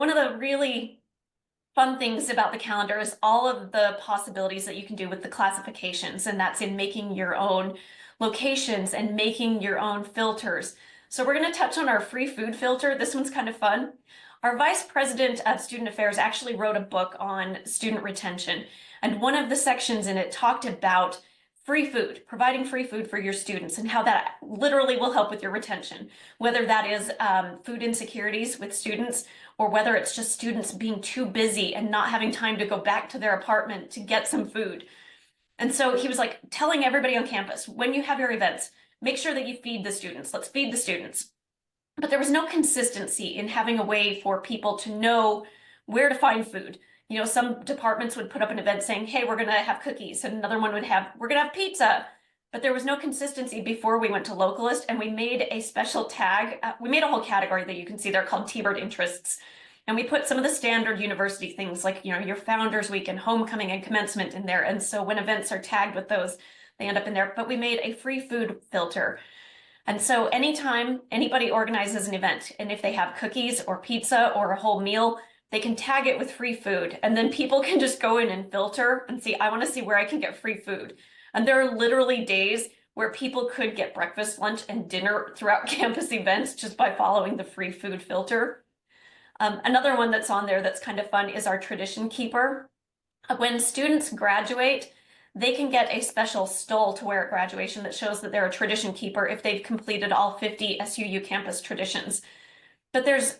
One of the really fun things about the calendar is all of the possibilities that you can do with the classifications, and that's in making your own locations and making your own filters. So we're going to touch on our free food filter. This one's kind of fun. Our vice president of student affairs actually wrote a book on student retention, and one of the sections in it talked about free food, providing free food for your students, and how that literally will help with your retention, whether that is food insecurities with students, or whether it's just students being too busy and not having time to go back to their apartment to get some food. And so he was like telling everybody on campus, when you have your events, make sure that you feed the students. Let's feed the students. But there was no consistency in having a way for people to know where to find food. You know, some departments would put up an event saying, hey, we're going to have cookies, and another one would have, we're going to have pizza. But there was no consistency before we went to Localist, and we made a special tag. We made a whole category that you can see there called T-Bird Interests. And we put some of the standard university things like, you know, your Founders Week and homecoming and commencement in there. And so when events are tagged with those, they end up in there. But we made a free food filter. And so anytime anybody organizes an event, and if they have cookies or pizza or a whole meal, they can tag it with free food. And then people can just go in and filter and see, I want to see where I can get free food. And there are literally days where people could get breakfast, lunch, and dinner throughout campus events just by following the free food filter. Another one that's on there that's kind of fun is our tradition keeper. When students graduate, they can get a special stole to wear at graduation that shows that they're a tradition keeper if they've completed all 50 SUU campus traditions. But there's,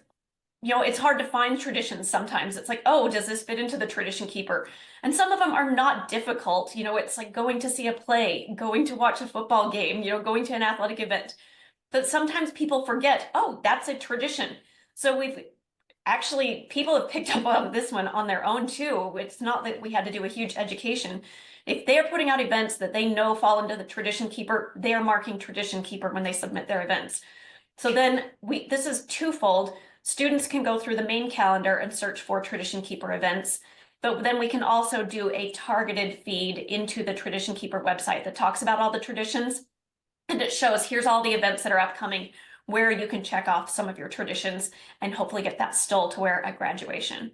you know, it's hard to find traditions sometimes. It's like, oh, does this fit into the tradition keeper? And some of them are not difficult. You know, it's like going to see a play, going to watch a football game, you know, going to an athletic event. But sometimes people forget, oh, that's a tradition. So people have picked up on this one on their own too. It's not that we had to do a huge education. If they are putting out events that they know fall into the tradition keeper, they are marking tradition keeper when they submit their events. So then this is twofold. Students can go through the main calendar and search for tradition keeper events, but then we can also do a targeted feed into the tradition keeper website that talks about all the traditions. And it shows, here's all the events that are upcoming, where you can check off some of your traditions and hopefully get that stole to wear at graduation.